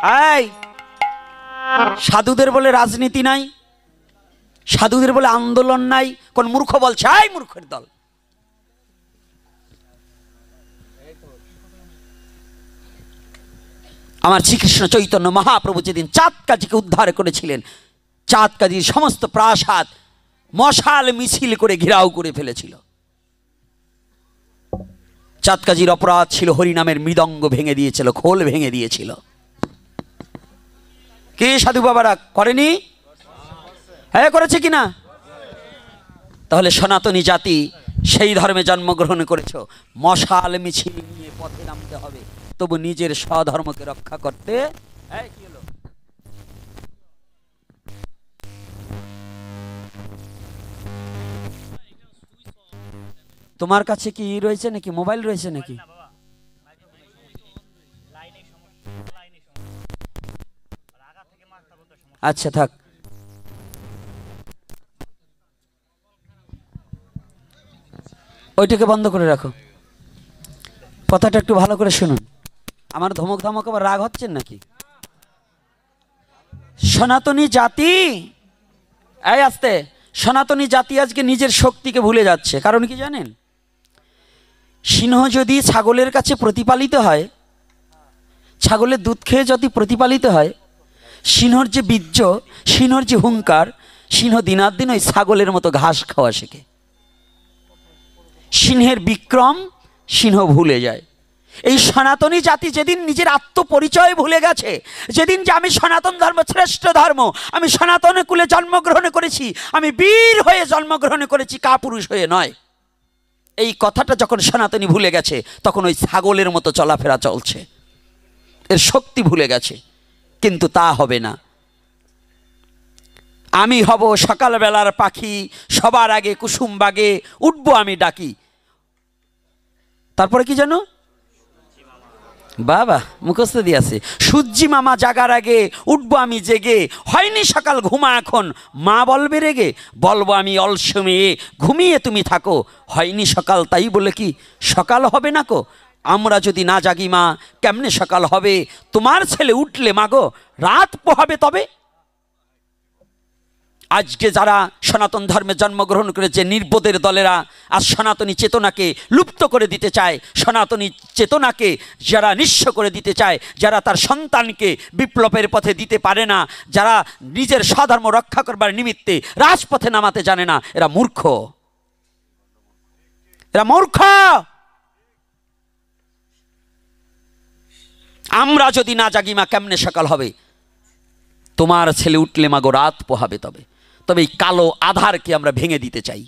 এই সাধুদের বলে রাজনীতি নাই, সাধুদের বলে আন্দোলন নাই, কোন মূর্খ বলছে? এই মূর্খের দল। আমার শ্রীকৃষ্ণ চৈতন্য মহাপ্রভু যেদিন চাঁদকাজিকে উদ্ধার করেছিলেন, চাঁদকাজির সমস্ত প্রাসাদ মশাল মিছিল করে ঘেরাও করে ফেলেছিল। চাঁদকাজির অপরাধ ছিল হরিনামের মৃদঙ্গ ভেঙে দিয়েছিল, খোল ভেঙে দিয়েছিল। কে সাধু বাবারা করেনি? হ্যাঁ করেছে কিনা? তাহলে সনাতনী জাতি সেই ধর্মে জন্মগ্রহণ করেছ, মশাল মিছিল নিয়ে পথে নামতে হবে, তবু নিজের স্বধর্মকে রক্ষা করতে। তোমার কাছে কি রয়েছে নাকি, মোবাইল রয়েছে নাকি? আচ্ছা থাক, ওইটাকে বন্ধ করে রাখো। কথাটা একটু ভালো করে শুনুন। আমার ধমক ধমক আবার রাগ হচ্ছেন নাকি? সনাতনী জাতি, এই আস্তে, সনাতনী জাতি আজকে নিজের শক্তিকে ভুলে যাচ্ছে। কারণ কি জানেন? সিংহ যদি ছাগলের কাছে প্রতিপালিত হয়, ছাগলের দুধ খেয়ে যদি প্রতিপালিত হয়, সিংহর যে বীর্য, সিংহর যে হুঙ্কার, সিংহ দিনাদিন ওই ছাগলের মতো ঘাস খাওয়া শেখে। সিংহের বিক্রম সিংহ ভুলে যায়। এই সনাতনী জাতি যেদিন নিজের আত্মপরিচয় ভুলে গেছে, যেদিন যে আমি সনাতন ধর্ম শ্রেষ্ঠ ধর্ম, আমি সনাতন কুলে জন্মগ্রহণ করেছি, আমি বীর হয়ে জন্মগ্রহণ করেছি, কাপুরুষ হয়ে নয়, এই কথাটা যখন সনাতনী ভুলে গেছে, তখন ওই ছাগলের মতো চলাফেরা চলছে, এর শক্তি ভুলে গেছে। কিন্তু তা হবে না। আমি হব সকালবেলার পাখি, সবার আগে কুসুম বাগে উঠবো আমি ডাকি। তারপরে কি জানো? বাবা মুখস্থ দিয়েছে, সূর্যি মামা জাগার আগে উঠবো আমি জেগে, হয়নি সকাল ঘুমা এখন মা বলবে রেগে, বলবো আমি অলস মেয়ে ঘুমিয়ে তুমি থাকো, হয়নি সকাল তাই বলে কি সকাল হবে না কো, আমরা যদি না জাগি মা কেমনে সকাল হবে, তোমার ছেলে উঠলে মাগো রাত পোহাবে তবে। আজকে যারা সনাতন ধর্মে জন্মগ্রহণ করেছে নির্বোধের দলেরা আজ সনাতনী চেতনাকে লুপ্ত করে দিতে চায়, সনাতনী চেতনাকে যারা নিঃস্ব করে দিতে চায়, যারা তার সন্তানকে বিপ্লবের পথে দিতে পারে না, যারা নিজের স্বধর্ম রক্ষা করবার নিমিত্তে রাজপথে নামাতে জানে না, এরা মূর্খ, এরা মূর্খ। আমরা যদি না জাগি মা কেমনে সকাল হবে, তোমার ছেলে উঠলে মাগো রাত পোহাবে তবে। তবে এই কালো আধারকে আমরা ভেঙে দিতে চাই।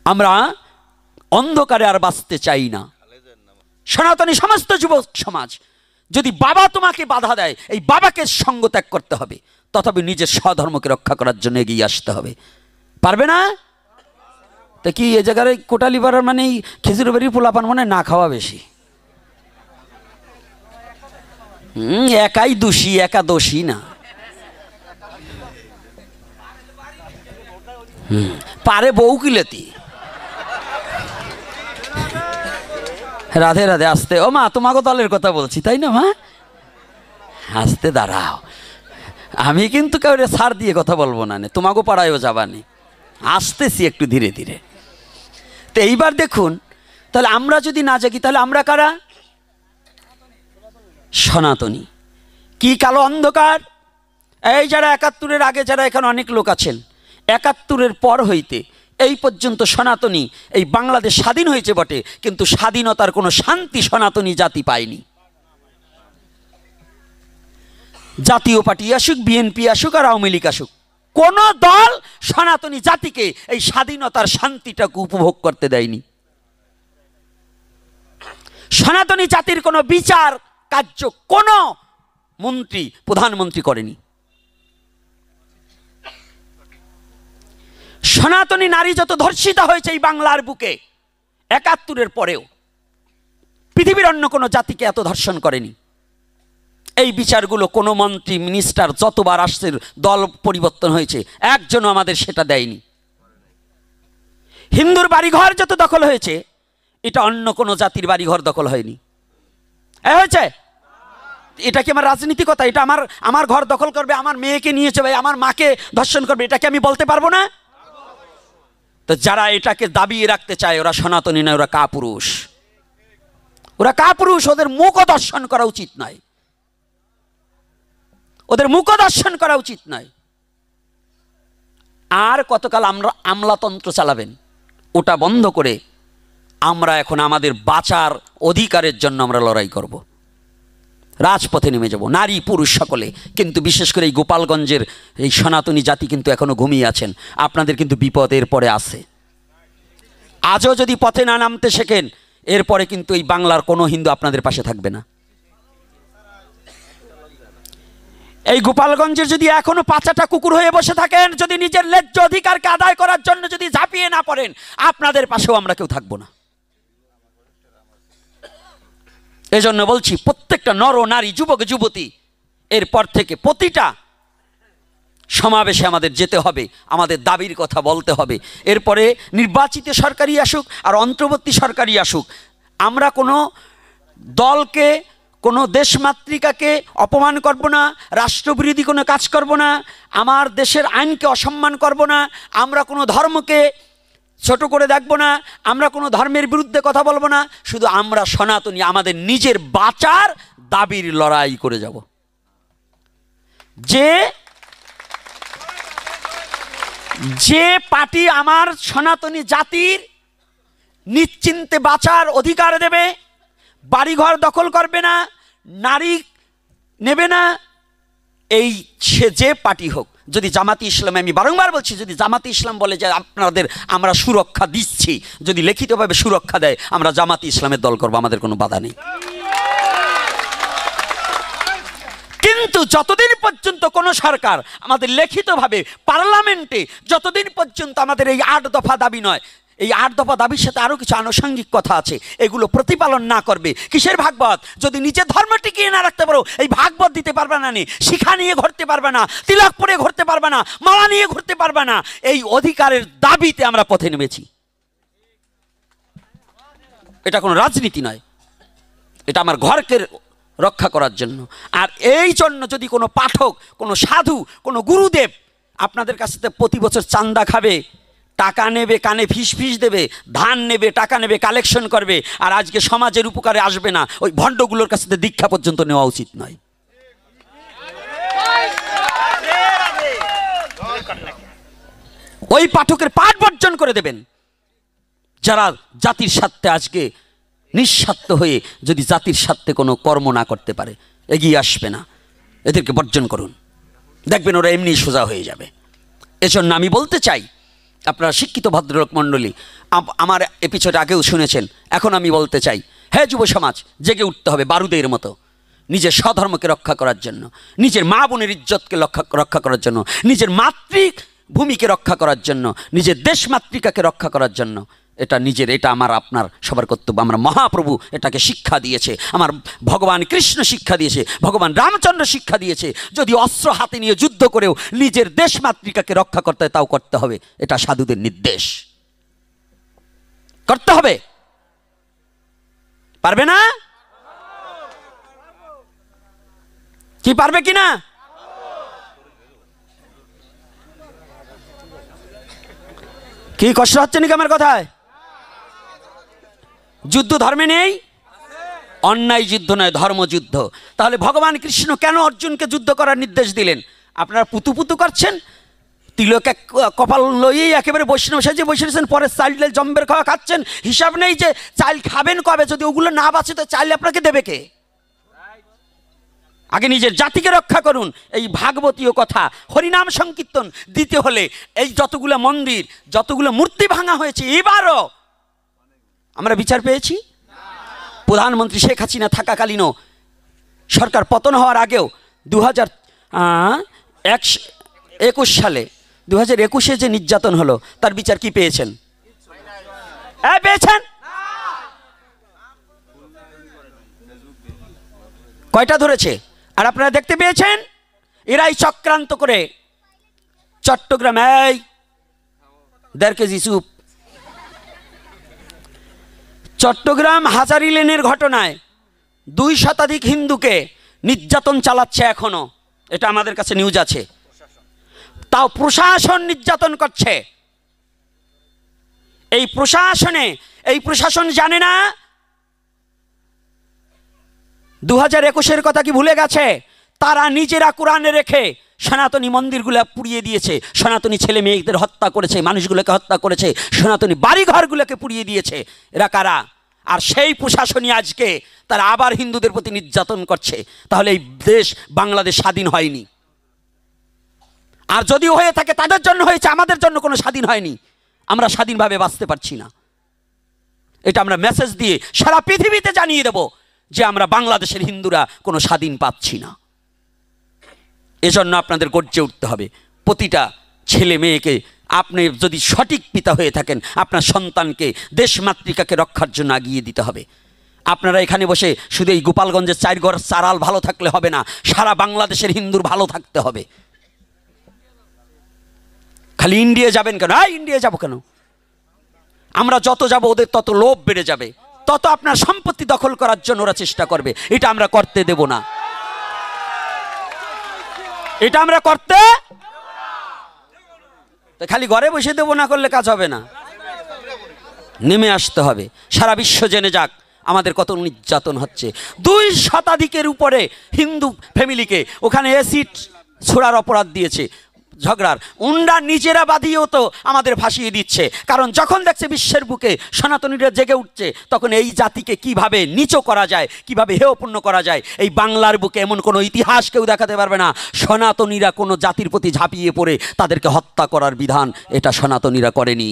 আমরা অন্ধকারে আর বাঁচতে চাই না। সনাতনী সমস্ত যুবক সমাজ, যদি বাবা তোমাকে বাধা দেয়, এই বাবাকে সঙ্গ ত্যাগ করতে হবে, তথাপি নিজের স্বধর্মকে রক্ষা করার জন্য এগিয়ে আসতে হবে। পারবে না? তা কি এ জায়গায় কোটালি পাড়ার মানে খেজুর বাড়ির পোলাপান মনে না খাওয়া বেশি? একাই দোষী, একা দোষী না। পারে বউ কিলেতি। রাধে রাধে। আসতে, ও মা তোমাকে দলের কথা বলছি তাই না মা? আসতে দাঁড়াও, আমি কিন্তু কাউরে ছাড় দিয়ে কথা বলবো না, তোমাকে পাড়ায়ও যাবানি, আসতেছি একটু ধীরে ধীরে। তো এইবার দেখুন, তাহলে আমরা যদি না জাগি তাহলে আমরা কারা? সনাতনী। কি কালো অন্ধকার? এই যারা ৭১-এর আগে যারা এখানে অনেক লোক আছেন, ৭১-এর পর হইতে এই পর্যন্ত সনাতনী, এই বাংলাদেশ স্বাধীন হয়েছে বটে, কিন্তু স্বাধীনতার কোনো শান্তি সনাতনী জাতি পায়নি। জাতীয় পার্টি আসুক, বিএনপি আসুক আর আওয়ামী লীগ আসুক, কোন দল সনাতনী জাতিকে এই স্বাধীনতার শান্তিটাকে উপভোগ করতে দেয়নি। সনাতনী জাতির কোনো বিচার কার্য কোন মন্ত্রী, প্রধানমন্ত্রী করেনি। সনাতনী নারী যত ধর্ষিতা হয়েছে এই বাংলার বুকে ৭১-এর পরেও, পৃথিবীর অন্য কোনো জাতিকে এত ধর্ষণ করেনি। এই বিচারগুলো কোনো মন্ত্রী মিনিস্টার যতবার আসছে, দল পরিবর্তন হয়েছে, একজনও আমাদের সেটা দেয়নি। হিন্দুর বাড়িঘর যত দখল হয়েছে, এটা অন্য কোনো জাতির বাড়িঘর দখল হয়নি। হয়েছে? এটা কি আমার রাজনীতিকতা? এটা আমার ঘর দখল করবে, আমার মেয়েকে নিয়ে যাবে, আমার মাকে ধর্ষণ করবে, এটা কি আমি বলতে পারবো না? তো যারা এটাকে দাবিয়ে রাখতে চায় ওরা সনাতনী নয়, ওরা কাপুরুষ। ওরা কাপুরুষ। ওদের মুখও দর্শন করা উচিত নয়, ওদের মুখও দর্শন করা উচিত নয়। আর কতকাল আমরা আমলাতন্ত্র চালাবেন? ওটা বন্ধ করে আমরা এখন আমাদের বাঁচার অধিকারের জন্য আমরা লড়াই করব, রাজপথে নেমে যাব, নারী পুরুষ সকলে। কিন্তু বিশেষ করে এই গোপালগঞ্জের এই সনাতনী জাতি কিন্তু এখনো ঘুমিয়ে আছেন। আপনাদের কিন্তু বিপদের পরে আছে। আজও যদি পথে না নামতে শেখেন, এরপরে কিন্তু এই বাংলার কোনো হিন্দু আপনাদের পাশে থাকবে না। এই গোপালগঞ্জের যদি এখনো পাঁচাটা কুকুর হয়ে বসে থাকেন, যদি নিজের ন্যায্য অধিকারকে আদায় করার জন্য যদি ঝাঁপিয়ে না পড়েন, আপনাদের পাশেও আমরা কেউ থাকবো না। এজন্য বলছি, প্রত্যেকটা নর নারী, যুবক যুবতী, এরপর থেকে প্রতিটা সমাবেশে আমাদের যেতে হবে, আমাদের দাবির কথা বলতে হবে। এরপরে নির্বাচিত সরকারই আসুক আর অন্তর্বর্তী সরকারই আসুক, আমরা কোনো দলকে, কোনো দেশমাতৃকাকে অপমান করব না, রাষ্ট্রবিরোধী কোনো কাজ করব না, আমার দেশের আইনকে অসম্মান করব না, আমরা কোনো ধর্মকে ছোট করে দেখব না, আমরা কোনো ধর্মের বিরুদ্ধে কথা বলবো না। শুধু আমরা সনাতনী আমাদের নিজের বাঁচার দাবির লড়াই করে যাব। যে পার্টি আমার সনাতনী জাতির নিশ্চিন্তে বাঁচার অধিকার দেবে, বাড়িঘর দখল করবে না, নারী নেবে না, এই সে যে পার্টি হোক, যদি জামাতি ইসলাম, আমি বারংবার বলছি, যদি জামাতি ইসলাম বলে যে আপনাদের আমরা সুরক্ষা দিচ্ছি, যদি লিখিতভাবে সুরক্ষা দেয়, আমরা জামাতি ইসলামের দল করবো, আমাদের কোনো বাধা নেই। কিন্তু যতদিন পর্যন্ত কোনো সরকার আমাদের লিখিতভাবে পার্লামেন্টে, যতদিন পর্যন্ত আমাদের এই 8 দফা দাবি নয়, এই 8 দফা দাবির সাথে আরও কিছু আনুষঙ্গিক কথা আছে, এগুলো প্রতিপালন না করবে, কিসের ভাগবত? যদি নিজের ধর্ম টিকিয়ে না রাখতে পারো, এই ভাগবত দিতে পারবে না, শিখা নিয়ে ঘুরতে পারবে না, তিলক পরে ঘুরতে পারবে না, মালা নিয়ে ঘুরতে পারবে না। এই অধিকারের দাবিতে আমরা পথে নেমেছি। এটা কোনো রাজনীতি নয়, এটা আমার ঘরকে রক্ষা করার জন্য। আর এই জন্য যদি কোনো পাঠক, কোনো সাধু, কোনো গুরুদেব আপনাদের কাছ থেকে প্রতি বছর চান্দা খাবে, টাকা নেবে, কানে ফিস দেবে, ধান নেবে, টাকা নেবে, কালেকশন করবে, আর আজকে সমাজের উপকারে আসবে না, ওই ভণ্ডগুলোর কাছ থেকে দীক্ষা পর্যন্ত নেওয়া উচিত নয়। ওই পাঠকের পাঠ বর্জন করে দেবেন। যারা জাতির স্বার্থে আজকে নিঃস্বার্থ হয়ে যদি জাতির স্বার্থে কোনো কর্ম না করতে পারে, এগিয়ে আসবে না, এদেরকে বর্জন করুন, দেখবেন ওরা এমনি সোজা হয়ে যাবে। এজন্য আমি বলতে চাই, আপনারা শিক্ষিত ভদ্রলোক মণ্ডলী, আমার এপিসোড আগেও শুনেছেন, এখন আমি বলতে চাই, হ্যাঁ যুব সমাজ, জেগে উঠতে হবে বারুদের মতো, নিজের স্বধর্মকে রক্ষা করার জন্য, নিজের মা বোনের ইজ্জতকে রক্ষা করার জন্য, নিজের মাতৃভূমিকে রক্ষা করার জন্য, নিজের দেশ মাতৃকাকে রক্ষা করার জন্য। এটা আমার আপনার সবার কর্তব্য। আমরা মহাপ্রভু এটাকে শিক্ষা দিয়েছে, আমার ভগবান কৃষ্ণ শিক্ষা দিয়েছে, ভগবান রামচন্দ্র শিক্ষা দিয়েছে। যদি অস্ত্র হাতে নিয়ে যুদ্ধ করেও নিজের দেশ মাতৃকাকে রক্ষা করতে হয়, তাও করতে হবে। এটা সাধুদের নির্দেশ, করতে হবে। পারবে না? কি পারবে কিনা? কি কষ্ট হচ্ছে নাকি আমার কথায়? যুদ্ধ ধর্মে নেই, অন্যায় যুদ্ধ নয়, ধর্মযুদ্ধ। তাহলে ভগবান কৃষ্ণ কেন অর্জুনকে যুদ্ধ করার নির্দেশ দিলেন? আপনারা পুতু করছেন, তিলক কপাল লইয়েই একেবারে বৈষ্ণব সেজে বসে রয়েছেন, পরে চাল জম্বের খাওয়া খাচ্ছেন, হিসাব নেই যে চাল খাবেন কবে। যদি ওগুলো না বাঁচে তো চাল আপনাকে দেবে কে? আগে নিজের জাতিকে রক্ষা করুন। এই ভাগবতীয় কথা, হরিনাম সংকীর্তন দিতে হলে এই যতগুলো মন্দির, যতগুলো মূর্তি ভাঙা হয়েছে, এবারও আমরা বিচার পেয়েছি। প্রধানমন্ত্রী শেখ হাসিনা থাকাকালীনও, সরকার পতন হওয়ার আগেও 2021 সালে 2021-এ যে নির্যাতন হলো, তার বিচার কি পেয়েছেন? পেয়েছেন? কয়টা ধরেছে? আর আপনারা দেখতে পেয়েছেন? এরাই চক্রান্ত করে চট্টগ্রাম, এই 1.5 কেজি চুপ, চট্টগ্রাম হাজারি লেনের ঘটনায় 2 শতাধিক হিন্দুকে নির্যাতন চালাচ্ছে এখনো, এটা আমাদের কাছে নিউজ আছে। তাও প্রশাসন নির্যাতন করছে। এই প্রশাসন জানে না 2021-এর কথা কি ভুলে গেছে? তারা নিজেরা কোরআনে রেখে সনাতনী মন্দিরগুলো পুড়িয়ে দিয়েছে, সনাতনী ছেলে মেয়েদের হত্যা করেছে, মানুষগুলোকে হত্যা করেছে, সনাতনী বাড়িঘরগুলোকে পুড়িয়ে দিয়েছে। এরা কারা? আর সেই প্রশাসনই আজকে তারা আবার হিন্দুদের প্রতি নির্যাতন করছে। তাহলে এই দেশ বাংলাদেশ স্বাধীন হয়নি। আর যদিও হয়ে থাকে তাদের জন্য হয়েছে, আমাদের জন্য কোনো স্বাধীন হয়নি। আমরা স্বাধীনভাবে বাঁচতে পারছি না। এটা আমরা মেসেজ দিয়ে সারা পৃথিবীতে জানিয়ে দেব যে আমরা বাংলাদেশের হিন্দুরা কোনো স্বাধীন পাচ্ছি না। এজন্য আপনাদের গর্জে উঠতে হবে। প্রতিটা ছেলে মেয়েকে, আপনি যদি সঠিক পিতা হয়ে থাকেন, আপনার সন্তানকে দেশমাতৃকাকে রক্ষার জন্য এগিয়ে দিতে হবে। আপনারা এখানে বসে শুধু এই গোপালগঞ্জের 4 ঘর চারাল ভালো থাকলে হবে না, সারা বাংলাদেশের হিন্দুর ভালো থাকতে হবে। খালি ইন্ডিয়া যাবেন কেন? ইন্ডিয়া যাব কেন? আমরা যত যাব ওদের তত লোভ বেড়ে যাবে, তত আপনার সম্পত্তি দখল করার জন্য ওরা চেষ্টা করবে। এটা আমরা করতে দেব না, এটা আমরা করতে। খালি ঘরে বসে দেব না করলে কাজ হবে না, নেমে আসতে হবে। সারা বিশ্ব জেনে যাক আমাদের কত নির্যাতন হচ্ছে। 2 শতাধিকের উপরে হিন্দু ফ্যামিলিকে ওখানে অ্যাসিড ছোড়ার অপরাধ দিয়েছে, ঝগড়ার উন্ডা নিজেরা বাঁধিয়েও তো আমাদের ভাসিয়ে দিচ্ছে। কারণ যখন দেখছে বিশ্বের বুকে সনাতনীরা জেগে উঠছে, তখন এই জাতিকে কিভাবে নীচ করা যায়, কিভাবে হেয়পূর্ণ করা যায়। এই বাংলার বুকে এমন কোনো ইতিহাস কেউ দেখাতে পারবে না সনাতনীরা কোনো জাতির প্রতি ঝাঁপিয়ে পড়ে তাদেরকে হত্যা করার বিধান এটা সনাতনীরা করেনি।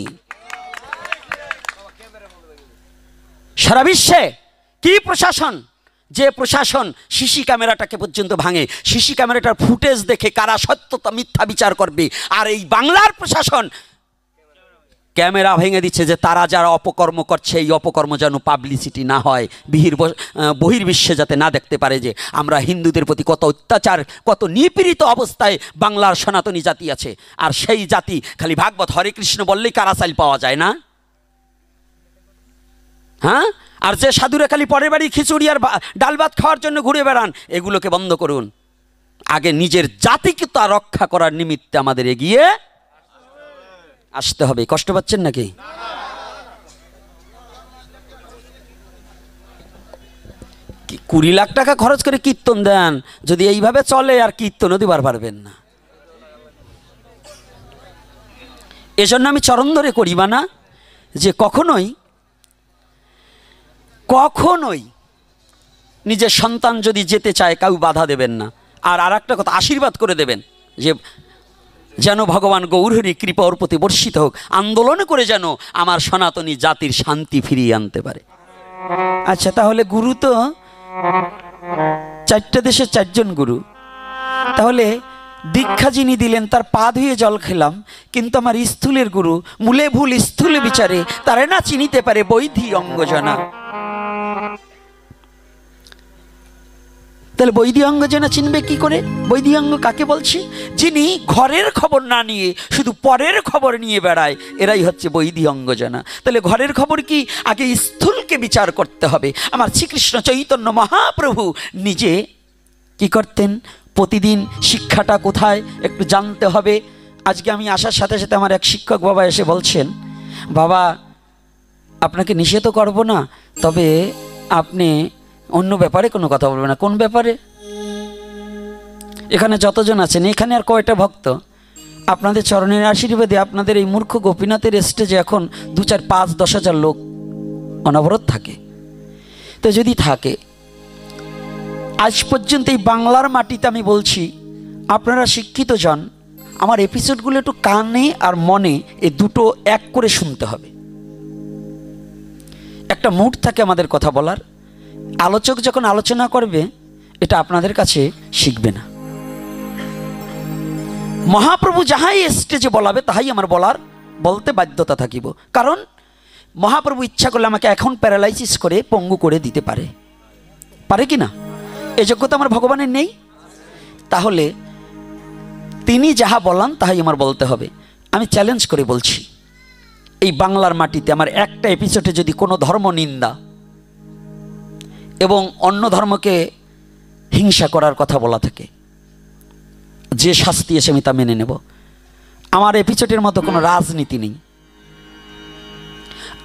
সারা বিশ্বে কি প্রশাসন, যে প্রশাসন সিসি ক্যামেরাটাকে পর্যন্ত ভাঙে, সিসি ক্যামেরাটার ফুটেজ দেখে কারা সত্যতা মিথ্যা বিচার করবে। আর এই বাংলার প্রশাসন ক্যামেরা ভেঙে দিচ্ছে যে তারা যারা অপকর্ম করছে এই অপকর্ম যেন পাবলিসিটি না হয়, বহির্বিশ্বে যাতে না দেখতে পারে যে আমরা হিন্দুদের প্রতি কত অত্যাচার, কত নিপীড়িত অবস্থায় বাংলার সনাতনী জাতি আছে। আর সেই জাতি খালি ভাগবত হরে কৃষ্ণ বললেই কারাচাইল পাওয়া যায় না, হ্যাঁ? আর যে সাধুরা খালি পরের বাড়ি খিচুড়ি আর ডাল ভাত খাওয়ার জন্য ঘুরে বেড়ান, এগুলোকে বন্ধ করুন। আগে নিজের জাতিকে তা রক্ষা করার নিমিত্তে আমাদের এগিয়ে আসতে হবে। কষ্ট পাচ্ছেন নাকি? 20 লাখ টাকা খরচ করে কীর্তন দেন, যদি এইভাবে চলে আর কীর্তনও দিবার পারবেন না। এজন্য আমি চরণ ধরে করিবা না যে কখনোই নিজের সন্তান যদি যেতে চায় কাউ বাধা দেবেন না। আর একটা কথা, আশীর্বাদ করে দেবেন যে যেন ভগবান গৌরহরি কৃপা ওর প্রতি বর্ষিত হোক, আন্দোলন করে যেন আমার সনাতনী জাতির শান্তি ফিরিয়ে আনতে পারে। আচ্ছা, তাহলে গুরু তো 4টে দেশে 4 জন গুরু, তাহলে দীক্ষা যিনি দিলেন তার পা ধুয়ে জল খেলাম, কিন্তু আমার স্থূলের গুরু মূলে ভুল স্থূলে বিচারে তারে না চিনিতে পারে বৈধি অঙ্গজনা। তাহলে বৈধি অঙ্গজনা চিনবে কি করে? বৈধি অঙ্গ কাকে বলছি? যিনি ঘরের খবর না নিয়ে শুধু পরের খবর নিয়ে বেড়ায়, এরাই হচ্ছে বৈধি অঙ্গজনা। তাহলে ঘরের খবর কি? আগে স্থূলকে বিচার করতে হবে। আমার শ্রীকৃষ্ণ চৈতন্য মহাপ্রভু নিজে কি করতেন? প্রতিদিন শিক্ষাটা কোথায় একটু জানতে হবে। আজকে আমি আসার সাথে সাথে আমার এক শিক্ষক বাবা এসে বলছেন, বাবা আপনাকে নিষেধ করব না, তবে আপনি অন্য ব্যাপারে কোনো কথা বলবেন না। কোন ব্যাপারে? এখানে যতজন আছেন, এখানে আর কয়টা ভক্ত? আপনাদের চরণের আশীর্বাদে আপনাদের এই মূর্খ গোপীনাথের স্টেজে এখন 2, 4, 5, 10 হাজার লোক অনবরত থাকে। তো যদি থাকে, আজ পর্যন্ত এই বাংলার মাটিতে আমি বলছি, আপনারা শিক্ষিত জন, আমার এপিসোডগুলো একটু কানে আর মনে এই দুটো এক করে শুনতে হবে। একটা মুড থাকে আমাদের কথা বলার, আলোচক যখন আলোচনা করবে এটা আপনাদের কাছে শিখবে না। মহাপ্রভু যাহাই স্টেজে বলাবে তাহাই আমার বলতে বাধ্যতা থাকিব। কারণ মহাপ্রভু ইচ্ছা করলে আমাকে এখন প্যারালাইসিস করে পঙ্গু করে দিতে পারে কি না? এই যোগ্যতা আমার ভগবানের নেই। তাহলে তিনি যাহা বলান তাহাই আমার বলতে হবে। আমি চ্যালেঞ্জ করে বলছি, এই বাংলার মাটিতে আমার একটা এপিসোডে যদি কোনো ধর্ম নিন্দা এবং অন্য ধর্মকে হিংসা করার কথা বলা থাকে, যে শাস্তি এসে আমি তা মেনে নেব। আমার এপিসোডের মতো কোনো রাজনীতি নেই,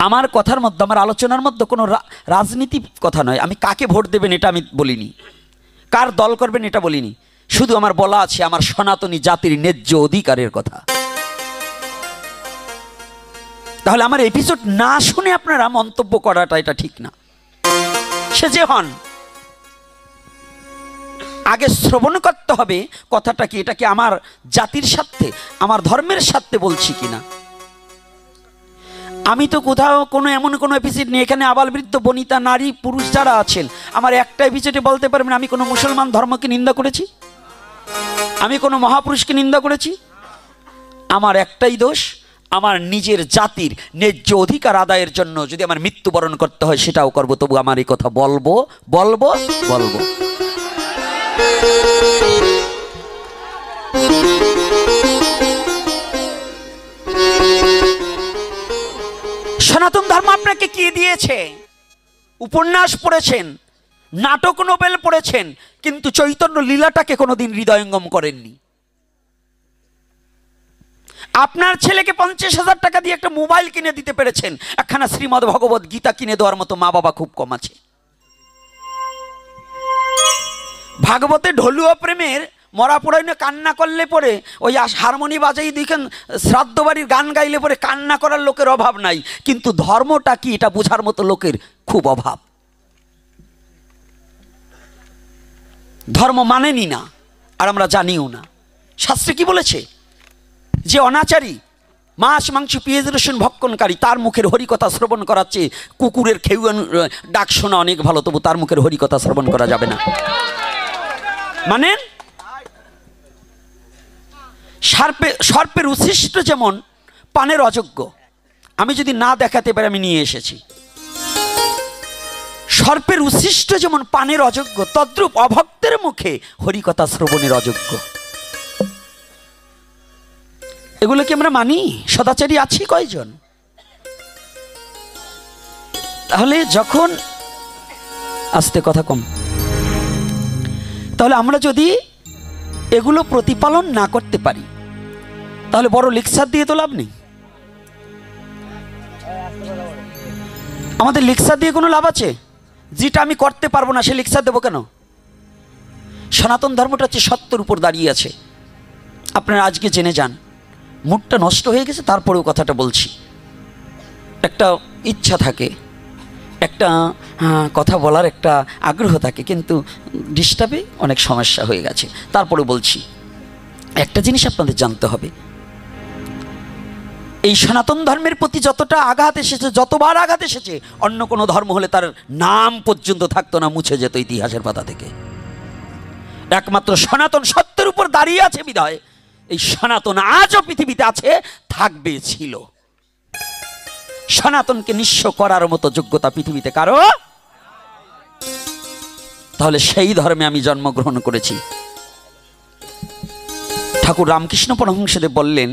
আমার কথার মধ্যে, আমার আলোচনার মধ্যে কোনো রাজনীতি কথা নয়। আমি কাকে ভোট দেবেন এটা আমি বলিনি, কার দল করবেন এটা বলিনি, শুধু আমার বলা আছে আমার সনাতনী জাতির ন্যায্য অধিকারের কথা। তাহলে আমার এপিসোড না শুনে আপনারা মন্তব্য করাটা এটা ঠিক না। সে যে হন, আগে শ্রবণ করতে হবে কথাটা কি, এটা কি আমার জাতির স্বার্থে, আমার ধর্মের স্বার্থে বলছি কিনা। আমি তো কোথাও কোনো এমন কোনো এপিসোড নেই, এখানে আবাল বৃদ্ধ বনিতা নারী পুরুষ যারা আছেন, আমার একটা এপিসোডে বলতে পারবেন আমি কোনো মুসলমান ধর্মকে নিন্দা করেছি, আমি কোনো মহাপুরুষকে নিন্দা করেছি। আমার একটাই দোষ, আমার নিজের জাতির ন্যায্য অধিকার আদায়ের জন্য যদি আমার মৃত্যুবরণ করতে হয় সেটাও করব, তবু আমার এই কথা বলবো বলবো বলবো। সনাতন ধর্ম আপনাকে কি দিয়েছে? উপন্যাস পড়েছেন, নাটক নোবেল পড়েছেন, কিন্তু চৈতন্য লীলাটাকে কোনোদিন হৃদয়ঙ্গম করেননি। আপনার ছেলেকে 50,000 টাকা দিয়ে একটা মোবাইল কিনে দিতে পেরেছেন, একখানা শ্রীমদ্ ভগবত গীতা কিনে দেওয়ার মতো মা বাবা খুব কম আছে। ভাগবতে ঢোলুয়া প্রেমের মরা পড়াইনে কান্না করলে পরে ওই হারমোনি বাজাই দেখেন, শ্রাদ্ধ বাড়ির গান গাইলে পরে কান্না করার লোকের অভাব নাই, কিন্তু ধর্মটা কি এটা বোঝার মতো লোকের খুব অভাব। ধর্ম মানেনি না, আর আমরা জানিও না। শাস্ত্রে কি বলেছে? যে অনাচারী, মাছ মাংস পেঁয়াজ রসুন ভক্ষণকারী, তার মুখের হরিকথা শ্রবণ করার চেয়ে কুকুরের খেউয়ান ডাক শোনা অনেক ভালো, তবু তার মুখের হরিকথা শ্রবণ করা যাবে না। মানে সর্পের উচ্ছিষ্ট যেমন পানের অযোগ্য, আমি যদি না দেখাতে পারি আমি নিয়ে এসেছি। সর্পের উচ্ছিষ্ট যেমন পানের অযোগ্য, তদ্রূপ অভক্তের মুখে হরিকথা শ্রবণের অযোগ্য। এগুলো কি আমরা মানি? সদাচারী আছি কয়জন? তাহলে যখন আস্তে কথা কম, তাহলে আমরা যদি এগুলো প্রতিপালন না করতে পারি তাহলে বড় লেকচার দিয়ে তো লাভ নেই। আমাদের লেকচার দিয়ে কোনো লাভ আছে? যেটা আমি করতে পারবো না সে লেকচার দেবো কেন? সনাতন ধর্মটা হচ্ছে সত্যের উপর দাঁড়িয়ে আছে। আপনারা আজকে জেনে যান, মুডটা নষ্ট হয়ে গেছে তারপরেও কথাটা বলছি। একটা ইচ্ছা থাকে, একটা কথা বলার একটা আগ্রহ থাকে, কিন্তু ডিস্টার্বে অনেক সমস্যা হয়ে গেছে, তারপরে বলছি। একটা জিনিস আপনাদের জানতে হবে, এই সনাতন ধর্মের প্রতি যতটা আঘাত এসেছে, যতবার আঘাত এসেছে, অন্য কোনো ধর্ম হলে তার নাম পর্যন্ত থাকতো না, মুছে যেত ইতিহাসের পাতা থেকে। একমাত্র সনাতন সত্যের উপর দাঁড়িয়ে আছে বিধায় এই সনাতন আজও পৃথিবীতে আছে, থাকবে, ছিল। সনাতনকে নিঃস্ব করার মতো যোগ্যতা পৃথিবীতে কারো। তাহলে সেই ধর্মে আমি জন্মগ্রহণ করেছি। ঠাকুর রামকৃষ্ণ পরমহংসদেব বললেন,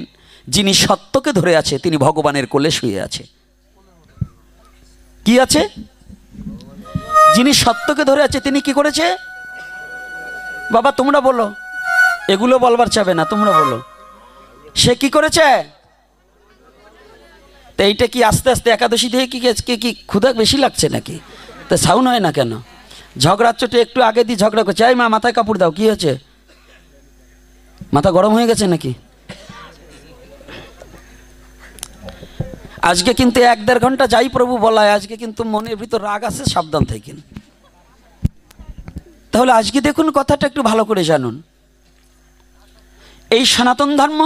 যিনি সত্যকে ধরে আছে তিনি ভগবানের কোলে শুয়ে আছে। কি আছে? যিনি সত্যকে ধরে আছে তিনি কি করেছে? বাবা তোমরা বলো, এগুলো বলবার চাবে না, তোমরা বলো। সে কি করেছে? তো এইটা কি আস্তে আস্তে একাদশী দিয়ে কি ক্ষুধা বেশি লাগছে নাকি? তো সাউন্ড হয় না কেন? ঝগড়ার চোটে একটু আগে দিয়ে ঝগড়া করছে, এই মা মাথায় কাপড় দাও, কি হয়েছে? মাথা গরম হয়ে গেছে নাকি? আজকে কিন্তু 1-1.5 ঘন্টা যাই প্রভু বলায়, আজকে কিন্তু মনের ভিতর রাগ আছে, সাবধান থাকেন। তাহলে আজকে দেখুন কথাটা একটু ভালো করে জানুন। এই সনাতন ধর্ম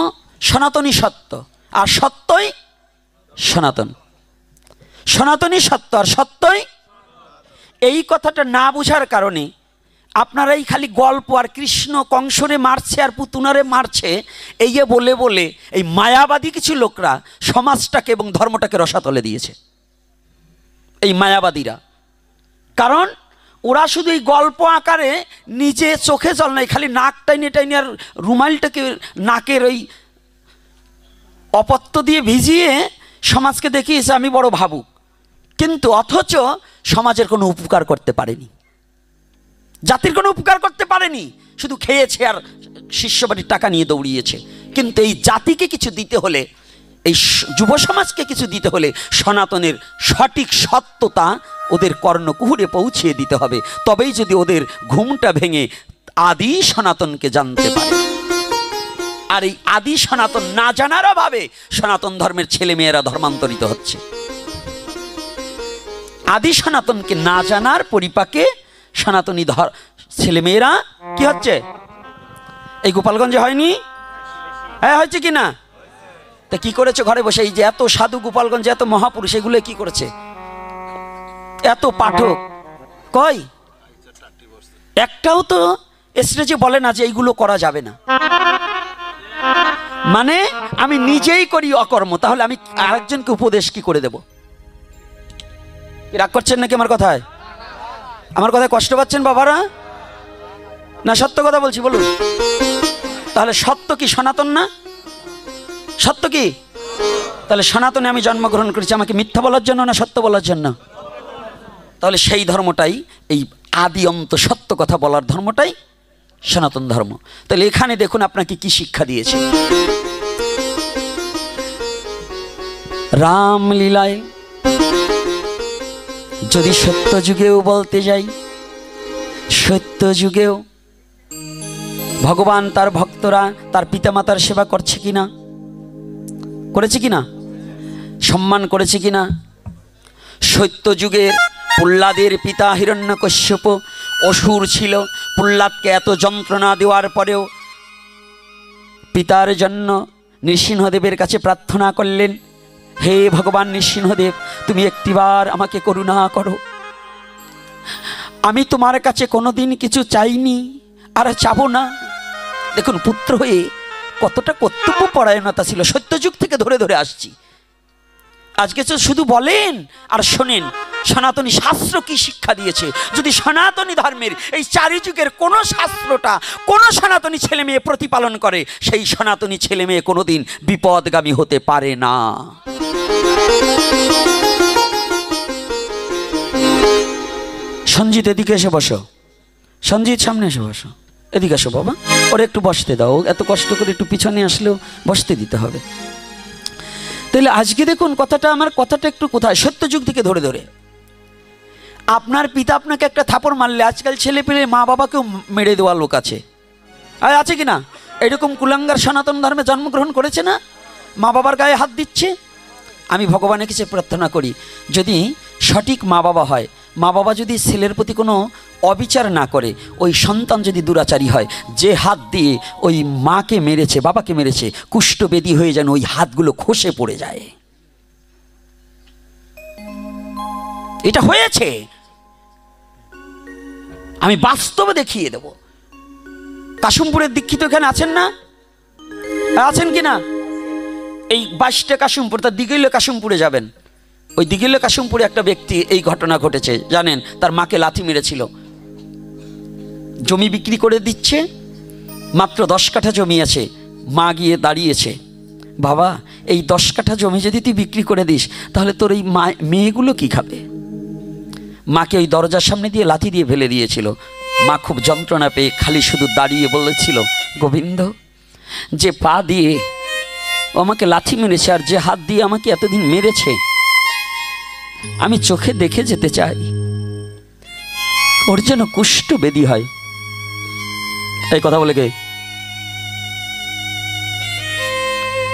সনাতনী সত্য, আর সত্যই সনাতন। সনাতনী সত্য আর সত্যই, এই কথাটা না বোঝার কারণে আপনারাই খালি গল্প, আর কৃষ্ণ কংসরে মারছে আর পুতুনারে মারছে, এই বলে বলে এই মায়াবাদী কিছু লোকরা সমাজটাকে এবং ধর্মটাকে রসাতলে দিয়েছে। এই মায়াবাদীরা, কারণ ওরা শুধু এই গল্প আকারে নিজে চোখে জল নাই, খালি নাক টাইনে টাইনে আর রুমালটাকে নাকের ওই অপত্য দিয়ে ভিজিয়ে সমাজকে দেখিয়েছে আমি বড় ভাবুক, কিন্তু অথচ সমাজের কোনো উপকার করতে পারেনি। জাতির কোনো উপকার করতে পারেনি, শুধু খেয়েছে আর শিষ্যবাড়ির টাকা নিয়ে দৌড়িয়েছে। কিন্তু এই জাতিকে কিছু দিতে হলে, এই যুব সমাজকে কিছু দিতে হলে সনাতনের সঠিক সত্যতা ওদের কর্ণকুহুরে পৌঁছিয়ে দিতে হবে। তবেই যদি ওদের ঘুমটা ভেঙে আদি সনাতনকে জানতে পারে। আর এই আদি সনাতন না জানার অভাবে সনাতন ধর্মের ছেলেমেয়েরা ধর্মান্তরিত হচ্ছে। আদি সনাতনকে না জানার পরিপাকে সনাতনী ছেলেমেয়েরা কি হচ্ছে? এই গোপালগঞ্জে হয়নি? হ্যাঁ, হয়েছে কি না? তা কি করেছে ঘরে বসে? এই যে এত সাধু গোপালগঞ্জে, এত মহাপুরুষ, এগুলো কি করেছে? এত পাঠক কই একটাও তো স্টেজে বলে না যে এইগুলো করা যাবে না। মানে আমি নিজেই করি অকর্ম, তাহলে আমি আরেকজনকে উপদেশ কি করে দেব? রাগ করছেন নাকি আমার কথায়? আমার কথায় কষ্ট পাচ্ছেন বাবারা? না সত্য কথা বলছি, বলুন। তাহলে সত্য কি সনাতন না? সত্য কি? তাহলে সনাতনে আমি জন্মগ্রহণ করেছি, আমাকে মিথ্যা বলার জন্য না সত্য বলার জন্য? তাহলে সেই ধর্মটাই, এই আদি অন্ত সত্য কথা বলার ধর্মটাই সনাতন ধর্ম। তাহলে এখানে দেখুন আপনাকে কি শিক্ষা দিয়েছে। রামলীলায় যদি সত্য যুগেও বলতে যাই, সত্য যুগেও ভগবান তার ভক্তরা তার পিতামাতার সেবা করছে কিনা, করেছে কিনা, সম্মান করেছে কিনা? সত্য যুগের প্রহ্লাদের পিতা হিরণ্যকশ্যপ অসুর ছিল। প্রহ্লাদকে এত যন্ত্রণা দেওয়ার পরেও পিতার জন্য নৃসিংহদেবের কাছে প্রার্থনা করলেন, হে ভগবান নৃসিংহদেব, তুমি একটিবার আমাকে করুণা করো। আমি তোমার কাছে কোনোদিন কিছু চাইনি আর চাবো না। দেখুন পুত্র হয়ে কতটা কর্তব্য পরায়ণতা ছিল, সত্যযুগ থেকে ধরে ধরে আসছি। আজকে তো শুধু বলেন আর শোনেন সনাতনী শাস্ত্র কি শিক্ষা দিয়েছে। যদি সনাতনী ধর্মের এই চারি যুগের কোনো শাস্ত্রটা কোনো সনাতনী ছেলে মেয়ে প্রতিপালন করে, সেই সনাতনী ছেলে মেয়ে কোনোদিন বিপদগামী হতে পারে না। সঞ্জিত এদিকে এসে বসো, সঞ্জিত সামনে এসে বসো, এদিকে আসো বাবা, ওরা একটু বসতে দাও, এত কষ্ট করে একটু পিছনে আসলেও বসতে দিতে হবে। তাহলে আজকে দেখুন কথাটা, আমার কথাটা একটু কোথায়, সত্যযুগ থেকে ধরে ধরে। আপনার পিতা আপনাকে একটা থাপড় মারলে আজকাল ছেলে পেলে মা বাবাকেও মেরে দেওয়া লোক আছে, আর আছে কি না? এরকম কুলাঙ্গার সনাতন ধর্মে জন্মগ্রহণ করেছে না, মা বাবার গায়ে হাত দিচ্ছে। আমি ভগবানের কাছে প্রার্থনা করি, যদি সঠিক মা বাবা হয়, মা বাবা যদি ছেলের প্রতি কোনো অবিচার না করে, ওই সন্তান যদি দুরাচারী হয়, যে হাত দিয়ে ওই মাকে মেরেছে বাবাকে মেরেছে, কুষ্ঠবেদী হয়ে যেন ওই হাতগুলো খসে পড়ে যায়। এটা হয়েছে, আমি বাস্তবে দেখিয়ে দেব। কাশিমপুরের দীক্ষিত এখানে আছেন না? আছেন কি না? এই 22টা কাশিমপুর, তার দিঘিলে কাশিমপুরে যাবেন। ওই দিঘিলে কাশিমপুরে একটা ব্যক্তি, এই ঘটনা ঘটেছে জানেন, তার মাকে লাথি মেরেছিল। জমি বিক্রি করে দিচ্ছে, মাত্র 10 কাঠা জমি আছে। মা গিয়ে দাঁড়িয়েছে, বাবা এই 10 কাঠা জমি যদি তুই বিক্রি করে দিস, তাহলে তোর এই মেয়েগুলো কি খাবে? মাকে ওই দরজার সামনে দিয়ে লাথি দিয়ে ফেলে দিয়েছিল। মা খুব যন্ত্রণা পেয়ে খালি শুধু দাঁড়িয়ে বলেছিল, গোবিন্দ, যে পা দিয়ে ও আমাকে লাথি মেরেছে আর যে হাত দিয়ে আমাকে এতদিন মেরেছে, আমি চোখে দেখে যেতে চাই, ওর যেন কুষ্ঠবেদী হয়। এই কথা বলে কে?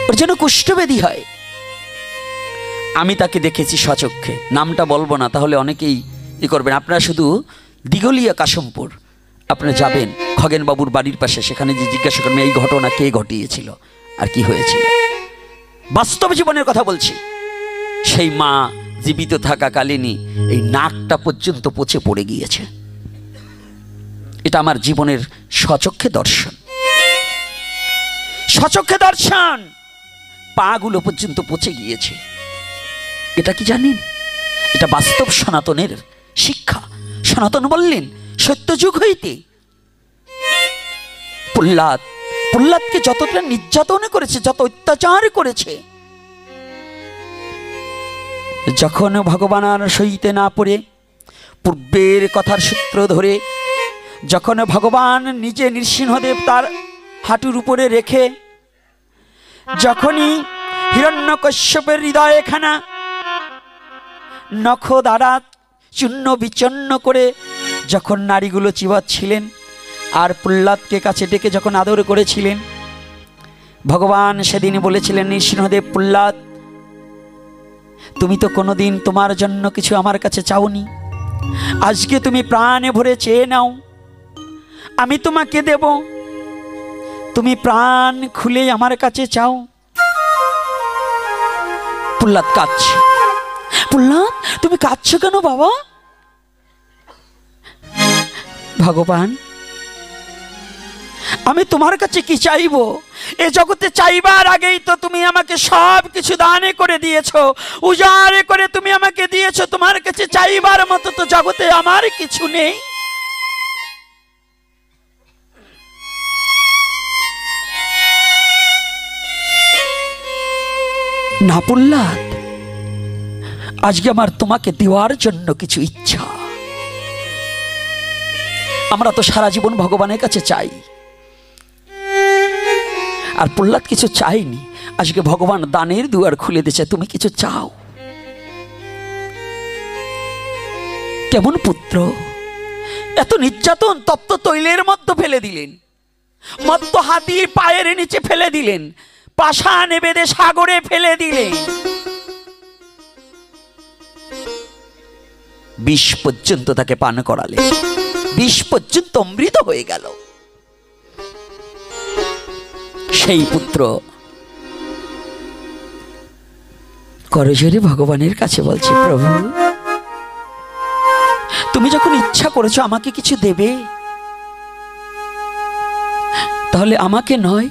ওর যেন কুষ্ঠবেদী হয়। আমি তাকে দেখেছি সচক্ষে, নামটা বলবো না, তাহলে অনেকেই ই করবেন। আপনারা শুধু দিঘলিয়া কাশিমপুর আপনারা যাবেন, খগেনবাবুর বাড়ির পাশে, সেখানে যে জিজ্ঞাসা করবেন এই ঘটনা কে ঘটিয়েছিল আর কি হয়েছিল। বাস্তব জীবনের কথা বলছি। সেই মা জীবিত থাকাকালীনই এই নাকটা পর্যন্ত পচে পড়ে গিয়েছে। এটা আমার জীবনের সচক্ষে দর্শন, সচক্ষে দর্শন। পাগুলো পর্যন্ত পচে গিয়েছে। এটা কি জানেন? এটা বাস্তব সনাতনের শিক্ষা। সনাতন বললেন সত্যযুগ হইতে প্রহ্লাদকে যতটা নির্যাতন করেছে, যত অত্যাচার করেছে, যখন ভগবান আর সইতে না পড়ে পূর্বের কথার সূত্র ধরে যখন ভগবান নিজে নৃসিংহদেব তার হাঁটুর উপরে রেখে যখনই হিরণ্যকশ্যপের হৃদয়খানা নখ দ্বারা চূর্ণ বিচন্ন করে যখন নারীগুলো চিবাচ্ছিলেন আর প্রহ্লাদকে কাছে ডেকে যখন আদর করেছিলেন, ভগবান সেদিন বলেছিলেন, নৃসিংহদেব, প্রহ্লাদ, তুমি তো কোনোদিন তোমার জন্য কিছু আমার কাছে চাওনি, আজকে তুমি প্রাণে ভরে চেয়ে নাও, আমি তোমাকে দেব, তুমি প্রাণ খুলে আমার কাছে চাও। প্রহ্লাদ কাঁদছে। প্রহ্লাদ, তুমি কাঁদছো কেন বাবা? ভগবান, আমি তোমার কাছে কি চাইবো? এ জগতে চাইবার আগেই তো তুমি আমাকে সব কিছু দানে করে দিয়েছো, উজাড়ে করে তুমি আমাকে দিয়েছো। তোমার কাছে চাইবার মতো তো জগতে আমার কিছু নেই। না প্রহ্লাদ, আজকে আমার তোমাকে দেওয়ার জন্য কিছু ইচ্ছা। আমরা তো সারা জীবন ভগবানের কাছে চাই, আর প্রহ্লাদ কিছু চাইনি, আজকে ভগবান দানের দুয়ার খুলে দিয়েছে, তুমি কিছু চাও। কেমন পুত্র, এত নির্যাতন তপ্ত তৈলের মধ্যে ফেলে দিলেন, মত্ত হাতির পায়ের নিচে ফেলে দিলেন, পাষাণ বেঁধে সাগরে ফেলে দিলেন, বিষ পর্যন্ত তাকে পান করালে, বিষ পর্যন্ত অমৃত হয়ে গেল। সেই পুত্র করজোরে ভগবানের কাছে বলছে, প্রভু, তুমি যখন ইচ্ছা করেছো আমাকে কিছু দেবে, তাহলে আমাকে নয়,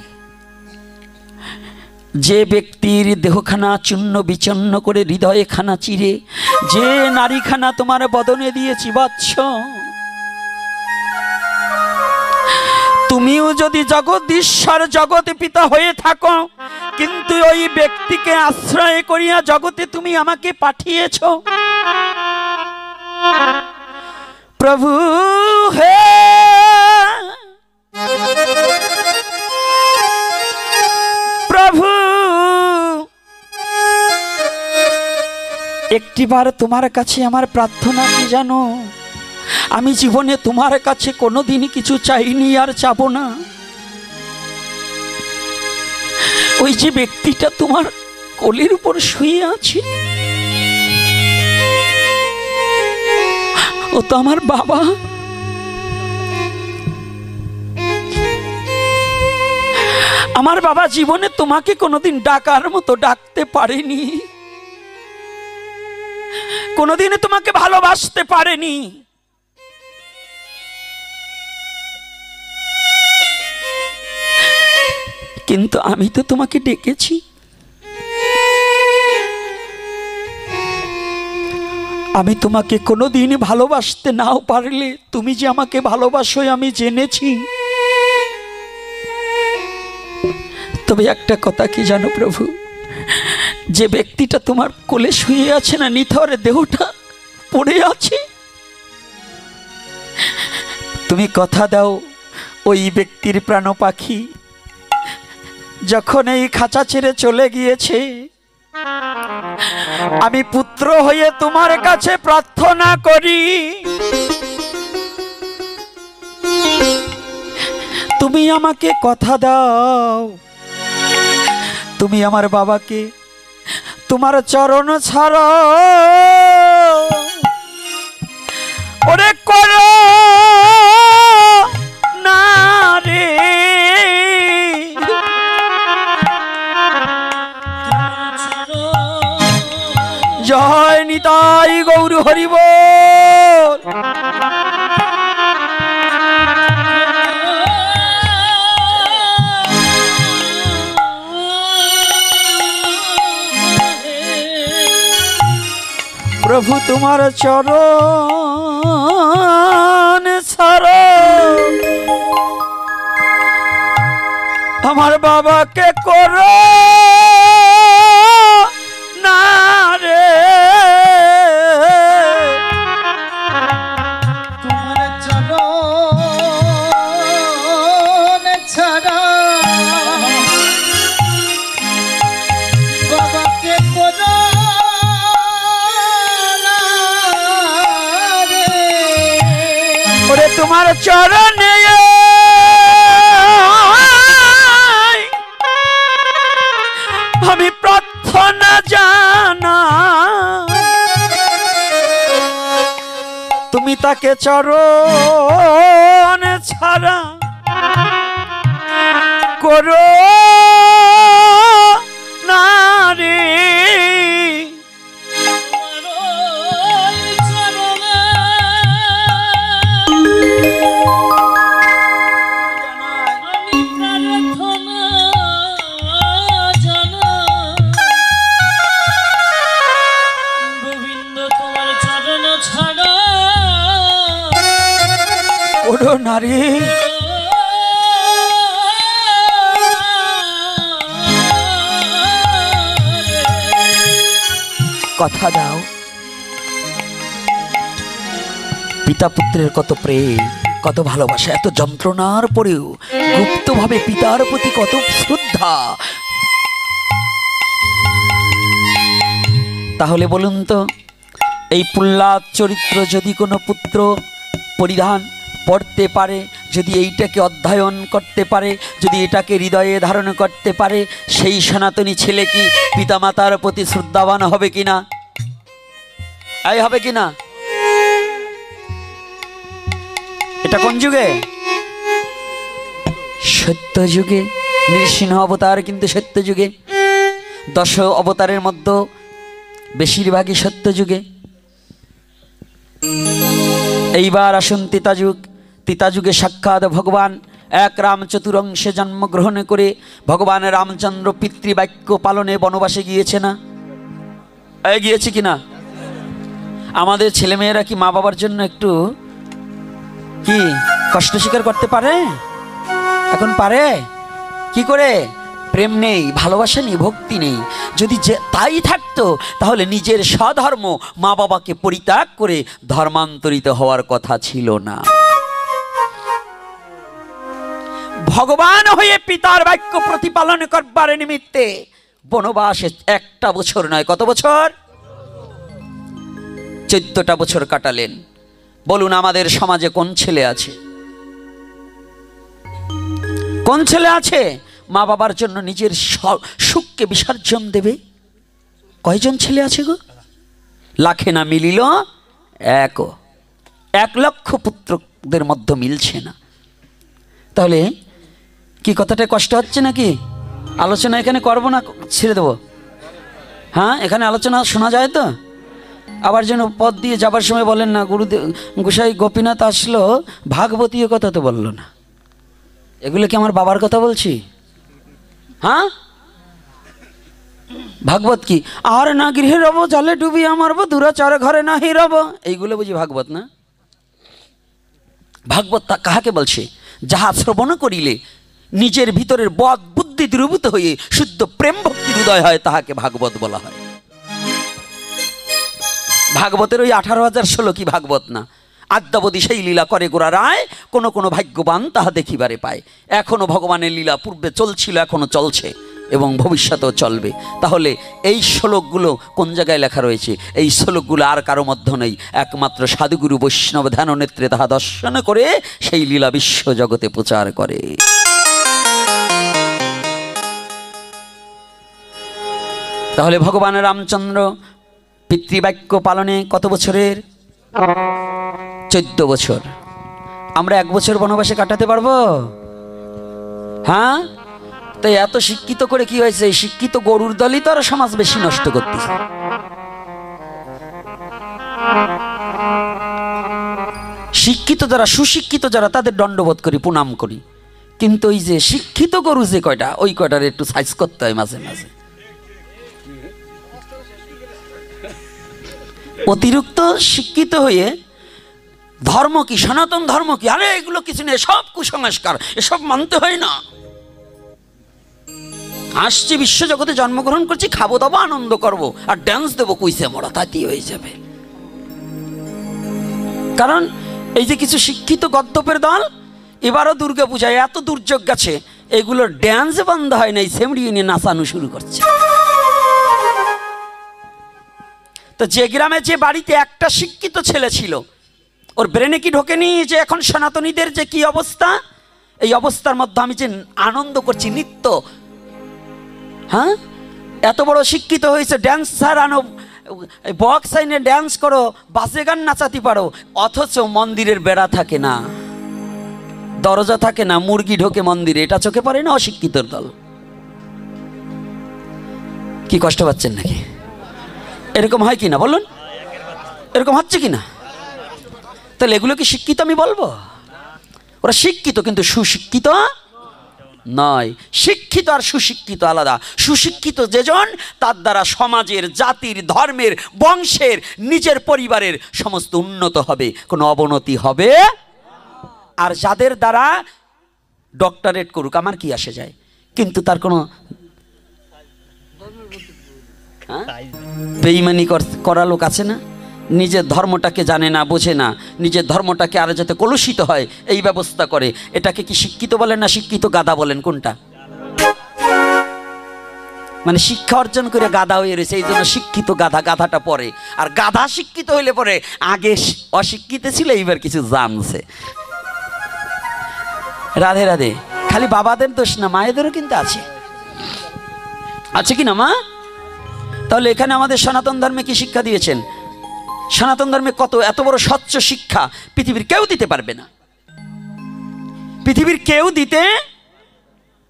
যে ব্যক্তির দেহখানা চূর্ণ বিচন্ন করে হৃদয়ে খানা চিরে যে নারীখানা তোমার বদনে দিয়ে চিবাচ্ছ, তুমিও যদি জগদীশ্বর জগতে পিতা হয়ে থাকো, কিন্তু ওই ব্যক্তিকে আশ্রয় করিয়া জগতে তুমি আমাকে পাঠিয়েছ। প্রভু হে, প্রভু, একটিবার তোমার কাছে আমার প্রার্থনা কি জানো? আমি জীবনে তোমার কাছে কোনোদিনই কিছু চাইনি, আর চাবো না। ওই যে ব্যক্তিটা তোমার কোলের উপর শুয়ে আছে, ও তো আমার বাবা। আমার বাবা জীবনে তোমাকে কোনোদিন ডাকার মতো ডাকতে পারেনি, কোনোদিন তোমাকে ভালোবাসতে পারেনি। কিন্তু আমি তো তোমাকে ডেকেছি, আমি তোমাকে কোনোদিন ভালোবাসতে নাও পারলে তুমি যে আমাকে ভালোবাসো আমি জেনেছি। তবে একটা কথা কি জানো প্রভু, যে ব্যক্তিটা তোমার কোলে শুয়ে আছে না, নিথরে দেহটা পড়ে আছে, তুমি কথা দাও ওই ব্যক্তির প্রাণ পাখি যখন এই খাঁচা ছেড়ে চলে গিয়েছে, আমি পুত্র হয়ে তোমার কাছে প্রার্থনা করি, তুমি আমাকে কথা দাও, তুমি আমার বাবাকে তোমার চরণ ছাড়ো, ওরে করো না রে। জয় নিতাই গৌর হরি বল। প্রভু তোমার চরণ ছাড়ো, আমার বাবাকে করো না রে। তোমার চরণ ছাড়া বাবাকে কোনো ওরে তোমার চরণে আমি প্রার্থনা জানা, তুমি তাকে চরণ ছাড়া করো না রে। ওরো নারী কথা দাও, পিতা পুত্রের কত প্রেম, কত ভালোবাসা, এত যন্ত্রণার পরেও গুপ্তভাবে পিতার প্রতি কত শ্রদ্ধা। তাহলে বলুন তো, এই প্রহ্লাদ চরিত্র যদি কোনো পুত্র পরিধান পড়তে পারে, যদি এইটাকে অধ্যয়ন করতে পারে, যদি এটাকে হৃদয়ে ধারণ করতে পারে, সেই সনাতনী ছেলে কি পিতামাতার প্রতি শ্রদ্ধাবান হবে কিনা? এই হবে কিনা? এটা কোন যুগে? সত্য যুগে। নৃসিংহ অবতার কিন্তু সত্য যুগে, 10 অবতারের মধ্যে বেশিরভাগই সত্য যুগে। এইবার আসুন তিতাযুগ। তিতাযুগে সাক্ষাৎ ভগবান এক রাম চতুরংশে জন্মগ্রহণ করে ভগবান রামচন্দ্র পিতৃবাক্য পালনে বনবাসে গিয়েছে না? গিয়েছে কিনা? আমাদের ছেলেমেয়েরা কি মা বাবার জন্য একটু কি কষ্ট স্বীকার করতে পারে? এখন পারে? কি করে? প্রেম নেই, ভালোবাসা নেই, ভক্তি নেই। যদি তাই থাকতো তাহলে নিজের স্বধর্ম মা বাবাকে পরিত্যাগ করে ধর্মান্তরিত হওয়ার কথা ছিল না। ভগবান হয়ে পিতার বাক্য প্রতিপালন করবার নিমিত্তে বনবাসে 1টা বছর নয়, কত বছর? 14টা বছর কাটালেন। বলুন আমাদের সমাজে কোন ছেলে আছে? কোন ছেলে আছে মা বাবার জন্য নিজের সুখকে বিসর্জন দেবে? কয়জন ছেলে আছে গো? লাখে না মিলিল 1 লক্ষ পুত্রদের মধ্যে মিলছে না। তাহলে কি কথাটা কষ্ট হচ্ছে নাকি? আলোচনা এখানে করবো না, ছেড়ে দেবো? হ্যাঁ, এখানে আলোচনা শোনা যায় তো? আবার যেন পথ দিয়ে যাবার সময় বলেন না গুরুদেব গোসাই গোপীনাথ আসলো, ভাগবতীয় কথা তো বললো না। এগুলো কি আমার বাবার কথা বলছি? হ্যাঁ, ভাগবত কি? আর না গৃহে রব, জলে ডুবি আমার দুরাচার ঘরে নাহি রব, এইগুলো বুঝি ভাগবত না? ভাগবত কাহাকে বলছে? যাহা শ্রবণ করিলে নিজের ভিতরের বদ বুদ্ধি দ্রবীভূত হয়ে শুদ্ধ প্রেম ভক্তির উদয় হয়, তাহাকে ভাগবত বলা হয়। ভাগবতের ওই 18,000 শ্লোকী ভাগবত না। আদ্যাবধি সেই লীলা করে গোরা রায়, কোন কোন ভাগ্যবান তাহা দেখিবারে পায়। এখনো ভগবানের লীলা পূর্বে চলছিল, এখনো চলছে এবং ভবিষ্যতেও চলবে। তাহলে এই শ্লোকগুলো কোন জায়গায় লেখা রয়েছে? এই শ্লোকগুলো আর কারো মধ্যে নেই, একমাত্র সাধুগুরু বৈষ্ণব ধ্যান নেত্রে তাহা দর্শন করে সেই লীলা বিশ্ব জগতে প্রচার করে। তাহলে ভগবান রামচন্দ্র পিতৃবাক্য পালনে কত বছরের? 14 বছর। আমরা 1 বছর বনবাসে কাটাতে পারবো? হ্যাঁ, তাই এত শিক্ষিত করে কি হয়েছে? শিক্ষিত গরুর দলই তো আরো সমাজ বেশি নষ্ট করতেছে। শিক্ষিত যারা, সুশিক্ষিত যারা, তাদের দণ্ডবোধ করি, প্রণাম করি, কিন্তু ওই যে শিক্ষিত গরু যে কয়টা, ওই কয়টার একটু সাইজ করতে হয় মাঝে মাঝে। অতিরিক্ত শিক্ষিত হয়ে ধর্ম কি, সনাতন ধর্ম কি, আরে এগুলো কিছু নেই, সব কুসংস্কার, এসব মানতে হয় না। আসছি বিশ্বজগতে জন্মগ্রহণ করছি, খাবো দাবো, আনন্দ করবো, আর ড্যান্স দেবো, কুইসে মরা, তাতেই হয়ে যাবে। কারণ এই যে কিছু শিক্ষিত গদ্যপের দল, এবারও দুর্গা পূজায় এত দুর্যোগ গেছে, এগুলো ড্যান্স বন্ধ হয় নাই, সেমরি নিয়ে নাচানো শুরু করছে। তো যে গ্রামে যে বাড়িতে একটা শিক্ষিত ছেলে ছিল, ওর ব্রেনে কি ঢোকেনি যে এখন সনাতনীদের যে কি অবস্থা, এই অবস্থার মধ্যে আমি যে আনন্দ করছি, নৃত্য, হ্যাঁ এত বড় শিক্ষিত হয়েছে, ড্যান্সার আনো, বক্স আইনে ড্যান্স করো, বাজে গান নাচাতে পারো, অথচ মন্দিরের বেড়া থাকে না, দরজা থাকে না, মুরগি ঢোকে মন্দিরে, এটা চোখে পড়ে না অশিক্ষিতর দল? কি কষ্ট পাচ্ছেন নাকি? এরকম হয় কিনা বলুন, এরকম হচ্ছে কিনা? তাহলে এগুলো কি শিক্ষিত আমি বলবো? ওরা শিক্ষিত কিন্তু সুশিক্ষিত নয়। শিক্ষিত আর সুশিক্ষিত আলাদা। সুশিক্ষিত যেজন, তার দ্বারা সমাজের, জাতির, ধর্মের, বংশের, নিজের পরিবারের সমস্ত উন্নত হবে, কোনো অবনতি হবে। আর যাদের দ্বারা ডক্টরেট করুক, আমার কি আসে যায়, কিন্তু তার কোনো বেঈমানি করা লোক আছে না, নিজের ধর্মটাকে জানে না, বোঝে না, নিজের ধর্মটাকে আরো যাতে কলুষিত হয় এই ব্যবস্থা করে, এটাকে কি শিক্ষিত বলেন না শিক্ষিত গাধা বলেন, কোনটা? মানে শিক্ষা অর্জন করে গাধা হয়ে রয়েছে, এই জন্য শিক্ষিত গাধা, গাধাটা পরে। আর গাধা শিক্ষিত হইলে পরে আগে অশিক্ষিত ছিল, এইবার কিছু জানছে। রাধে রাধে। খালি বাবাদের দোষ না, মায়েদেরও কিন্তু আছে কি না মা? তাহলে এখানে আমাদের সনাতন ধর্মে কি শিক্ষা দিয়েছেন? সনাতন ধর্মে কত এত বড় স্বচ্ছ শিক্ষা পৃথিবীর কেউ দিতে পারবে না, পৃথিবীর কেউ দিতে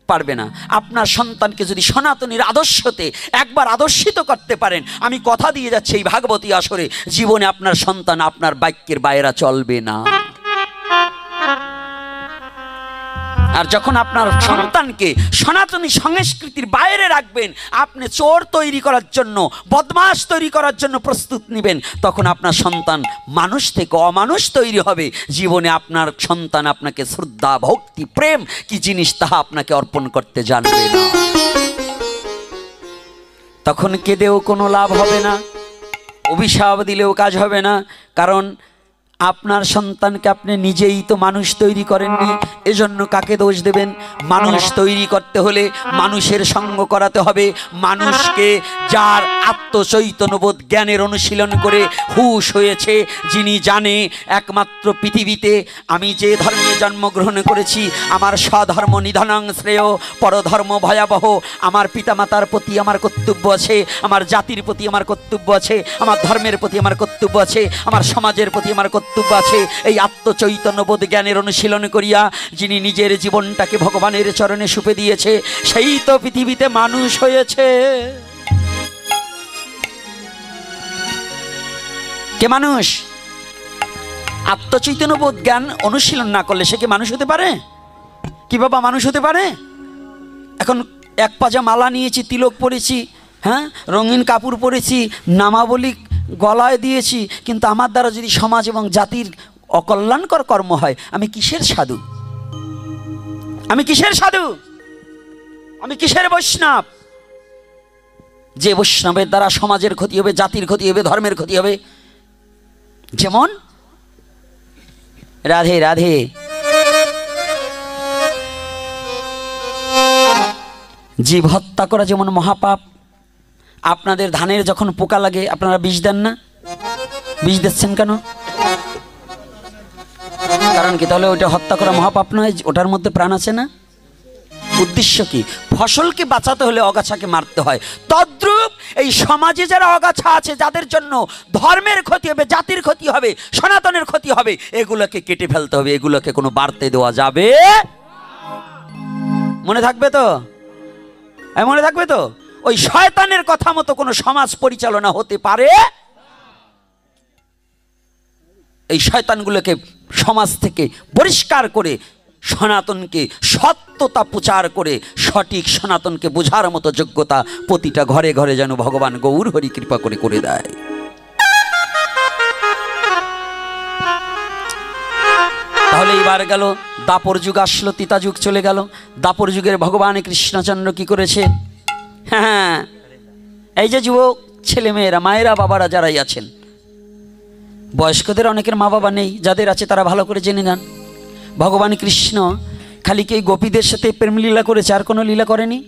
পারবে না। আপনার সন্তানকে যদি সনাতনীর আদর্শতে একবার আদর্শিত করতে পারেন, আমি কথা দিয়ে যাচ্ছি এই ভাগবতী আসরে জীবনে আপনার সন্তান আপনার বাক্যের বাইরে চলবে না। আর যখন আপনার সন্তানকে সনাতনী সংস্কৃতির বাইরে রাখবেন, আপনি চোর তৈরি করার জন্য, বদমাশ তৈরি করার জন্য প্রস্তুত নেবেন, তখন আপনার সন্তান মানুষ থেকে অমানুষ তৈরি হবে। জীবনে আপনার সন্তান আপনাকে শ্রদ্ধা, ভক্তি, প্রেম কি জিনিস তাহা আপনাকে অর্পণ করতে জানবে না। তখন কেঁদেও কোনো লাভ হবে না, অভিশাপ দিলেও কাজ হবে না, কারণ আপনার সন্তানকে আপনি নিজেই তো মানুষ তৈরি করেননি, এজন্য কাকে দোষ দেবেন? মানুষ তৈরি করতে হলে মানুষের সঙ্গ করাতে হবে, মানুষকে যার আত্মচৈতন্যবোধ জ্ঞানের অনুশীলন করে হুঁশ হয়েছে, যিনি জানে একমাত্র পৃথিবীতে আমি যে ধর্মে জন্মগ্রহণ করেছি, আমার স্বধর্ম নিধনাং শ্রেয়, পরধর্ম ভয়াবহ, আমার পিতামাতার প্রতি আমার কর্তব্য আছে, আমার জাতির প্রতি আমার কর্তব্য আছে, আমার ধর্মের প্রতি আমার কর্তব্য আছে, আমার সমাজের প্রতি আমার কর্তব্য আছে। এই আত্মচৈতন্যবোধ জ্ঞানের অনুশীলন করিয়া যিনি নিজের জীবনটাকে ভগবানের চরণে সুপে দিয়েছে, সেই তো পৃথিবীতে মানুষ হয়েছে। কে মানুষ? আত্মচৈতন্যবোধ জ্ঞান অনুশীলন না করলে সে কি মানুষ হতে পারে? কি বাবা মানুষ হতে পারে? এখন এক পাজা মালা নিয়েছি, তিলক পরেছি, হ্যাঁ রঙিন কাপড় পরেছি, নামাবলী গলায় দিয়েছি, কিন্তু আমার দ্বারা যদি সমাজ এবং জাতির অকল্যাণকর কর্ম হয়, আমি কিসের সাধু? আমি কিসের সাধু? আমি কিসের বৈষ্ণব? যে বৈষ্ণবের দ্বারা সমাজের ক্ষতি হবে, জাতির ক্ষতি হবে, ধর্মের ক্ষতি হবে। যেমন রাধে রাধে, জীব হত্যা করা যেমন মহাপাপ। আপনাদের ধানের যখন পোকা লাগে আপনারা বিষ দেন না? বিষ দিচ্ছেন কেন? কারণ কি? তাহলে ওইটা হত্যা করা মহাপাপ নয়? ওটার মধ্যে প্রাণ আছে না? উদ্দেশ্য কি? ফসলকে বাঁচাতে হলে অগাছাকে মারতে হয়। তদ্রূপ এই সমাজে যারা অগাছা আছে, যাদের জন্য ধর্মের ক্ষতি হবে, জাতির ক্ষতি হবে, সনাতনের ক্ষতি হবে, এগুলোকে কেটে ফেলতে হবে। এগুলোকে কোনো বাড়তে দেওয়া যাবে? মনে থাকবে তো? মনে থাকবে তো? ওই শয়তানের কথা মতো কোনো সমাজ পরিচালনা হতে পারে? এই শয়তানগুলোকে সমাজ থেকে পরিষ্কার করে সনাতনকে সত্যতা প্রচার করে সঠিক সনাতনকে বোঝার মতো যোগ্যতা প্রতিটা ঘরে ঘরে যেন ভগবান গৌর হরি কৃপা করে করে দেয়। তাহলে এইবার গেল দাপর যুগ, আসলো ত্রেতা যুগ চলে গেল। দাপর যুগের ভগবান কৃষ্ণচন্দ্র কি করেছে? হ্যাঁ, এই যে যুবক ছেলেমেয়েরা, মায়েরা, বাবারা যারাই আছেন, বয়স্কদের অনেকের মা বাবা নেই, যাদের আছে তারা ভালো করে জেনে নেন। ভগবান কৃষ্ণ খালি কি এই গোপীদের সাথে প্রেম লীলা করেছে, আর কোনো লীলা করেনি?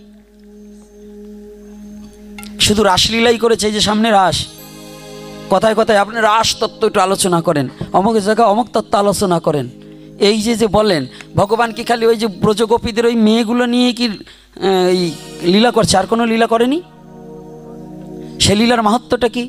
শুধু রাসলীলাই করেছে। এই যে সামনে রাস, কথায় কথায় আপনি রাস তত্ত্ব একটু আলোচনা করেন, অমুক জায়গায় অমুক তত্ত্ব আলোচনা করেন, এই যে বলেন। ভগবান কি খালি ওই যে ব্রজগোপীদের ওই মেয়েগুলো নিয়ে কি এই লীলা করছে, আর কোনো লীলা করেনি? সে লীলার মাহাত্ম্যটা কি?